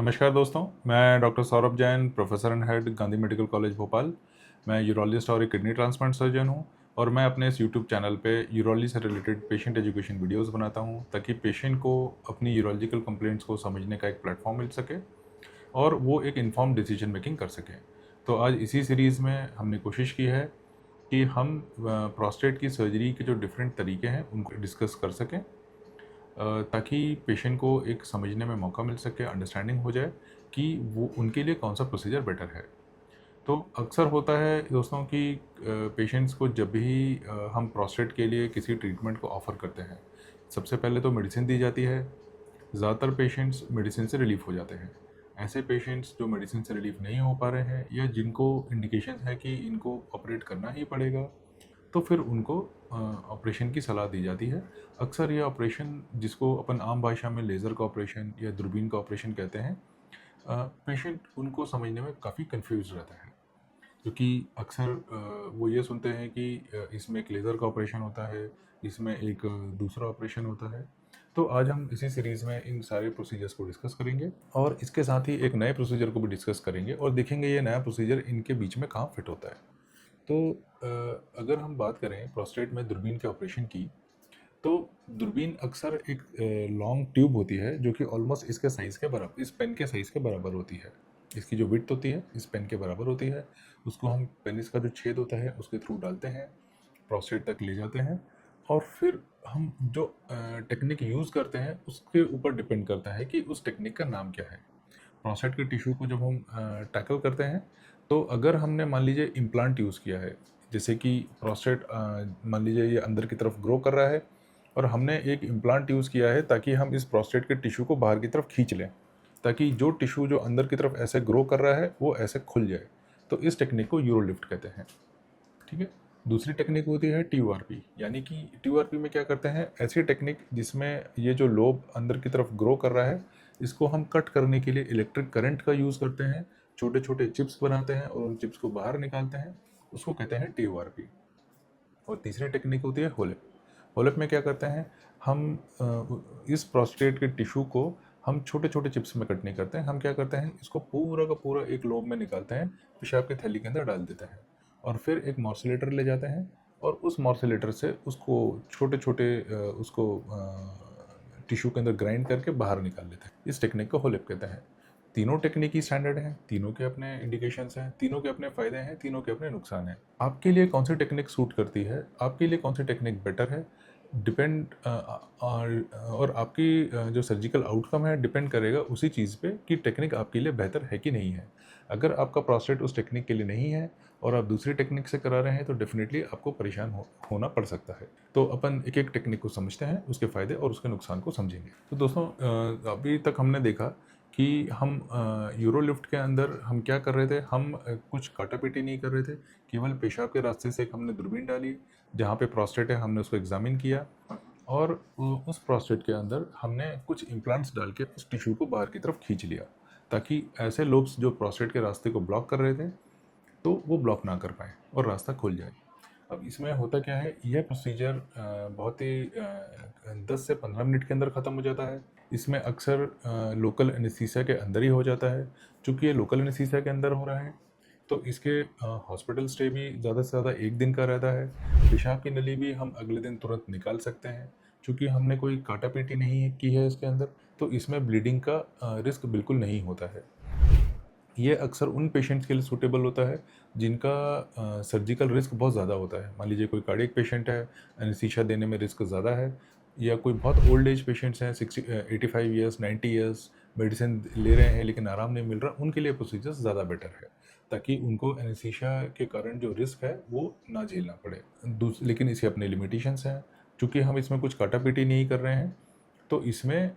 नमस्कार दोस्तों, मैं doctor Saurabh Jain, professor and head Gandhi medical college Bhopal. मैं यूरोलॉजिस्ट और एक किडनी ट्रांसप्लांट सर्जन हूं और मैं अपने इस यूट्यूब चैनल पे यूरोलॉजी से रिलेटेड पेशेंट एजुकेशन वीडियोस बनाता हूं ताकि पेशेंट को अपनी यूरोलॉजिकल कंप्लेंट्स को समझने का एक प्लेटफॉर्म मिल सके और वो एक इन्फॉर्म डिसीजन मेकिंग कर सकें। तो आज इसी सीरीज़ में हमने कोशिश की है कि हम प्रोस्टेट की सर्जरी के जो डिफरेंट तरीके हैं उनको डिस्कस कर सकें ताकि पेशेंट को एक समझने में मौका मिल सके, अंडरस्टैंडिंग हो जाए कि वो उनके लिए कौन सा प्रोसीजर बेटर है। तो अक्सर होता है दोस्तों कि पेशेंट्स को जब भी हम प्रोस्टेट के लिए किसी ट्रीटमेंट को ऑफ़र करते हैं, सबसे पहले तो मेडिसिन दी जाती है। ज़्यादातर पेशेंट्स मेडिसिन से रिलीफ़ हो जाते हैं। ऐसे पेशेंट्स जो मेडिसिन से रिलीफ़ नहीं हो पा रहे हैं या जिनको इंडिकेशन है कि इनको ऑपरेट करना ही पड़ेगा, तो फिर उनको ऑपरेशन की सलाह दी जाती है। अक्सर ये ऑपरेशन, जिसको अपन आम भाषा में लेज़र का ऑपरेशन या दूरबीन का ऑपरेशन कहते हैं, पेशेंट उनको समझने में काफ़ी कंफ्यूज रहता है, क्योंकि अक्सर वो ये सुनते हैं कि इसमें एक लेज़र का ऑपरेशन होता है, इसमें एक दूसरा ऑपरेशन होता है। तो आज हम इसी सीरीज़ में इन सारे प्रोसीजर्स को डिस्कस करेंगे और इसके साथ ही एक नए प्रोसीजर को भी डिस्कस करेंगे और देखेंगे ये नया प्रोसीजर इनके बीच में कहाँ फिट होता है। तो अगर हम बात करें प्रोस्टेट में दूरबीन के ऑपरेशन की, तो दूरबीन अक्सर एक लॉन्ग ट्यूब होती है जो कि ऑलमोस्ट इसके साइज़ के बराबर, इस पेन के साइज़ के बराबर होती है। इसकी जो विड्थ होती है इस पेन के बराबर होती है। उसको हम पेनिस का जो छेद होता है उसके थ्रू डालते हैं, प्रोस्टेट तक ले जाते हैं और फिर हम जो टेक्निक यूज़ करते हैं उसके ऊपर डिपेंड करता है कि उस टेक्निक का नाम क्या है। प्रोस्टेट के टिश्यू को जब हम टैकल करते हैं, तो अगर हमने मान लीजिए इम्प्लांट यूज़ किया है, जैसे कि प्रोस्टेट मान लीजिए ये अंदर की तरफ ग्रो कर रहा है और हमने एक इम्प्लांट यूज़ किया है ताकि हम इस प्रोस्टेट के टिश्यू को बाहर की तरफ खींच लें, ताकि जो टिश्यू जो अंदर की तरफ ऐसे ग्रो कर रहा है वो ऐसे खुल जाए। तो इस टेक्निक को यूरोलिफ्ट कहते हैं। ठीक है। दूसरी टेक्निक होती है TURP, यानी कि TURP में क्या करते हैं, ऐसी टेक्निक जिसमें ये जो लोब अंदर की तरफ ग्रो कर रहा है, इसको हम कट करने के लिए इलेक्ट्रिक करंट का यूज़ करते हैं, छोटे छोटे चिप्स बनाते हैं और उन चिप्स को बाहर निकालते हैं, उसको कहते हैं TURP। और तीसरी टेक्निक होती है होलिप। होलिप में क्या करते हैं, हम इस प्रोस्टेट के टिश्यू को हम छोटे छोटे चिप्स में कट नहीं करते हैं, हम क्या करते हैं, इसको पूरा का पूरा एक लोब में निकालते हैं, पेशाब की थैली के अंदर डाल देते हैं और फिर एक मॉर्सिलेटर ले जाते हैं और उस मॉर्सिलेटर से उसको छोटे छोटे उसको टिश्यू के अंदर ग्राइंड करके बाहर निकाल लेते हैं। इस टेक्निक को होलिप कहते हैं। तीनों टेक्निक ही स्टैंडर्ड हैं, तीनों के अपने इंडिकेशंस हैं, तीनों के अपने फ़ायदे हैं, तीनों के अपने नुकसान हैं। आपके लिए कौन सी टेक्निक सूट करती है, आपके लिए कौन सी टेक्निक बेटर है, डिपेंड और आपकी जो सर्जिकल आउटकम है डिपेंड करेगा उसी चीज़ पे कि टेक्निक आपके लिए बेहतर है कि नहीं है। अगर आपका प्रोस्टेट उस टेक्निक के लिए नहीं है और आप दूसरी टेक्निक से करा रहे हैं, तो डेफिनेटली आपको परेशान होना पड़ सकता है। तो अपन एक एक टेक्निक को समझते हैं, उसके फ़ायदे और उसके नुकसान को समझेंगे। तो दोस्तों, अभी तक हमने देखा कि हम यूरोलिफ्ट के अंदर हम क्या कर रहे थे, हम कुछ काटापीटी नहीं कर रहे थे, केवल पेशाब के रास्ते से एक हमने दूरबीन डाली, जहाँ पे प्रोस्टेट है हमने उसको एग्जामिन किया और उस प्रोस्टेट के अंदर हमने कुछ इम्प्लांट्स डाल के उस टिश्यू को बाहर की तरफ खींच लिया, ताकि ऐसे लोब्स जो प्रोस्टेट के रास्ते को ब्लॉक कर रहे थे तो वो ब्लॉक ना कर पाए और रास्ता खुल जाए। अब इसमें होता क्या है, यह प्रोसीजर बहुत ही 10 से 15 मिनट के अंदर ख़त्म हो जाता है। इसमें अक्सर लोकल एनेस्थीसिया के अंदर ही हो जाता है। चूँकि ये लोकल एनेस्थीसिया के अंदर हो रहा है, तो इसके हॉस्पिटल स्टे भी ज़्यादा से ज़्यादा 1 दिन का रहता है। पेशाब की नली भी हम अगले दिन तुरंत निकाल सकते हैं। चूँकि हमने कोई काटापीटी नहीं की है इसके अंदर, तो इसमें ब्लीडिंग का रिस्क बिल्कुल नहीं होता है। ये अक्सर उन पेशेंट्स के लिए सूटेबल होता है जिनका सर्जिकल रिस्क बहुत ज़्यादा होता है। मान लीजिए कोई कार्डियक पेशेंट है, एनेस्थीसिया देने में रिस्क ज़्यादा है, या कोई बहुत ओल्ड एज पेशेंट्स हैं, 85 ईयर्स, 90 ईयर्स, मेडिसिन ले रहे हैं लेकिन आराम नहीं मिल रहा, उनके लिए प्रोसीजर ज़्यादा बेटर है, ताकि उनको एनेस्थीसिया के कारण जो रिस्क है वो ना झेलना पड़े। लेकिन इसके अपने लिमिटेशंस हैं। चूँकि हम इसमें कुछ काटापीटी नहीं कर रहे हैं, तो इसमें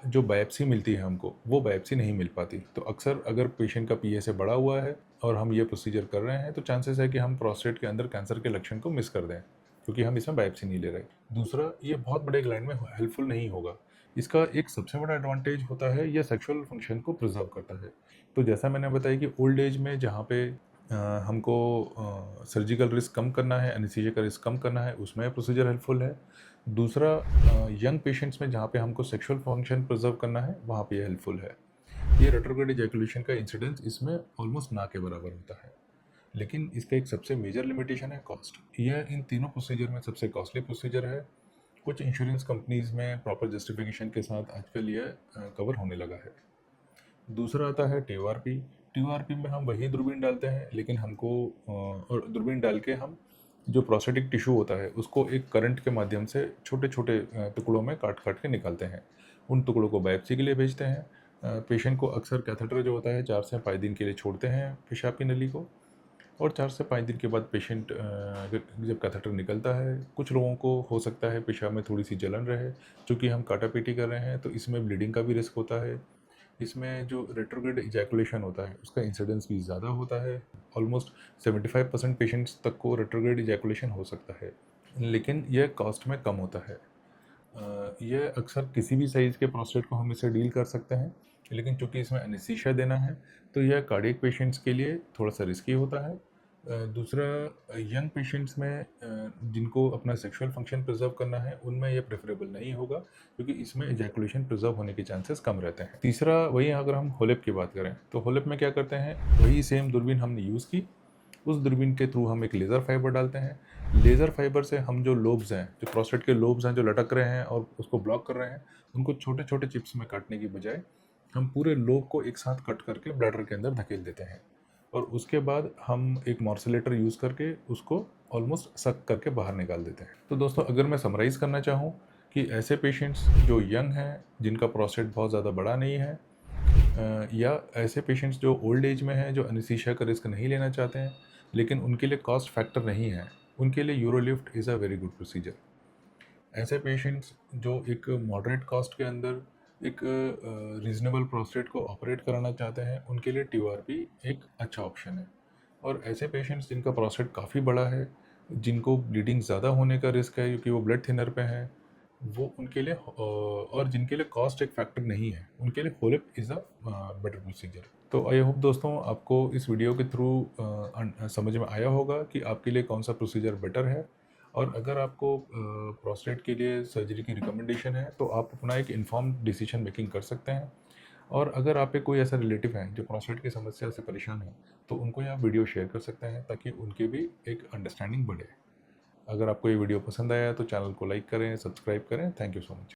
जो बायोप्सी मिलती है हमको, वो बायोप्सी नहीं मिल पाती। तो अक्सर अगर पेशेंट का PSA बढ़ा हुआ है और हम ये प्रोसीजर कर रहे हैं, तो चांसेस है कि हम प्रोस्टेट के अंदर कैंसर के लक्षण को मिस कर दें, क्योंकि हम इसमें बायोप्सी नहीं ले रहे। दूसरा, ये बहुत बड़े ग्लैंड में हेल्पफुल नहीं होगा। इसका एक सबसे बड़ा एडवांटेज होता है, यह सेक्सुअल फंक्शन को प्रिजर्व करता है। तो जैसा मैंने बताया कि ओल्ड एज में जहाँ पे हमको सर्जिकल रिस्क कम करना है, एनेस्थीसिया का रिस्क कम करना है, उसमें प्रोसीजर हेल्पफुल है। दूसरा, यंग पेशेंट्स में जहाँ पे हमको सेक्सुअल फंक्शन प्रिजर्व करना है, वहाँ पे ये हेल्पफुल है। ये रेट्रोग्रेड इजैकुलेशन का इंसिडेंस इसमें ऑलमोस्ट ना के बराबर होता है, लेकिन इसका एक सबसे मेजर लिमिटेशन है कॉस्ट। यह इन तीनों प्रोसीजर में सबसे कॉस्टली प्रोसीजर है। कुछ इंश्योरेंस कंपनीज में प्रॉपर जस्टिफिकेशन के साथ आजकल यह कवर होने लगा है। दूसरा आता है TORP। TORP में हम वही दूरबीन डालते हैं, लेकिन हमको और दूरबीन डाल के हम जो प्रोस्थेटिक टिश्यू होता है उसको एक करंट के माध्यम से छोटे छोटे टुकड़ों में काट काट के निकालते हैं। उन टुकड़ों को बायोप्सी के लिए भेजते हैं। पेशेंट को अक्सर कैथेटर जो होता है 4 से 5 दिन के लिए छोड़ते हैं पेशाब की नली को, और 4 से 5 दिन के बाद पेशेंट जब कैथेटर निकलता है, कुछ लोगों को हो सकता है पेशाब में थोड़ी सी जलन रहे। चूँकि हम काटापीटी कर रहे हैं तो इसमें ब्लीडिंग का भी रिस्क होता है। इसमें जो रेट्रोग्रेड इजैकुलेशन होता है उसका इंसिडेंस भी ज़्यादा होता है। ऑलमोस्ट 75% पेशेंट्स तक को रेट्रोग्रेड इजैकुलेशन हो सकता है, लेकिन यह कॉस्ट में कम होता है। यह अक्सर किसी भी साइज़ के प्रोस्टेट को हम इसे डील कर सकते हैं, लेकिन चूंकि इसमें एनेस्थीसिया देना है तो यह कार्डियक पेशेंट्स के लिए थोड़ा सा रिस्की होता है। दूसरा, यंग पेशेंट्स में जिनको अपना सेक्सुअल फंक्शन प्रिजर्व करना है उनमें यह प्रेफरेबल नहीं होगा, क्योंकि इसमें इजैकुलेशन प्रिजर्व होने के चांसेस कम रहते हैं। तीसरा, वही अगर हम होलिप की बात करें तो होलिप में क्या करते हैं, वही सेम दूरबीन हमने यूज़ की, उस दूरबीन के थ्रू हम एक लेज़र फाइबर डालते हैं। लेज़र फाइबर से हम जो लोब्स हैं, जो प्रोस्टेट के लोब्स हैं जो लटक रहे हैं और उसको ब्लॉक कर रहे हैं, उनको छोटे छोटे चिप्स में काटने की बजाय हम पूरे लोब को एक साथ कट करके ब्लैडर के अंदर धकेल देते हैं, और उसके बाद हम एक मॉर्सिलेटर यूज़ करके उसको ऑलमोस्ट सक करके बाहर निकाल देते हैं। तो दोस्तों, अगर मैं समराइज़ करना चाहूँ कि ऐसे पेशेंट्स जो यंग हैं, जिनका प्रोस्टेट बहुत ज़्यादा बड़ा नहीं है, या ऐसे पेशेंट्स जो ओल्ड एज में हैं, जो एनेस्थीसिया का रिस्क नहीं लेना चाहते हैं लेकिन उनके लिए कॉस्ट फैक्टर नहीं है, उनके लिए UroLift is a very good procedure. ऐसे पेशेंट्स जो एक मॉडरेट कॉस्ट के अंदर एक रीजनेबल प्रोस्टेट को ऑपरेट कराना चाहते हैं, उनके लिए TORP एक अच्छा ऑप्शन है। और ऐसे पेशेंट्स जिनका प्रोस्टेट काफ़ी बड़ा है, जिनको ब्लीडिंग ज़्यादा होने का रिस्क है क्योंकि वो ब्लड थिनर पे हैं, वो उनके लिए और जिनके लिए कॉस्ट एक फैक्टर नहीं है, उनके लिए होलिप इज़ अ बेटर प्रोसीजर। तो आई होप दोस्तों आपको इस वीडियो के थ्रू समझ में आया होगा कि आपके लिए कौन सा प्रोसीजर बेटर है। और अगर आपको प्रोस्टेट के लिए सर्जरी की रिकमेंडेशन है तो आप अपना एक इन्फॉर्म्ड डिसीजन मेकिंग कर सकते हैं। और अगर आप पे कोई ऐसा रिलेटिव है जो प्रोस्टेट की समस्या से परेशान है, तो उनको ये आप वीडियो शेयर कर सकते हैं ताकि उनकी भी एक अंडरस्टैंडिंग बढ़े। अगर आपको ये वीडियो पसंद आया तो चैनल को लाइक करें, सब्सक्राइब करें। Thank you so much.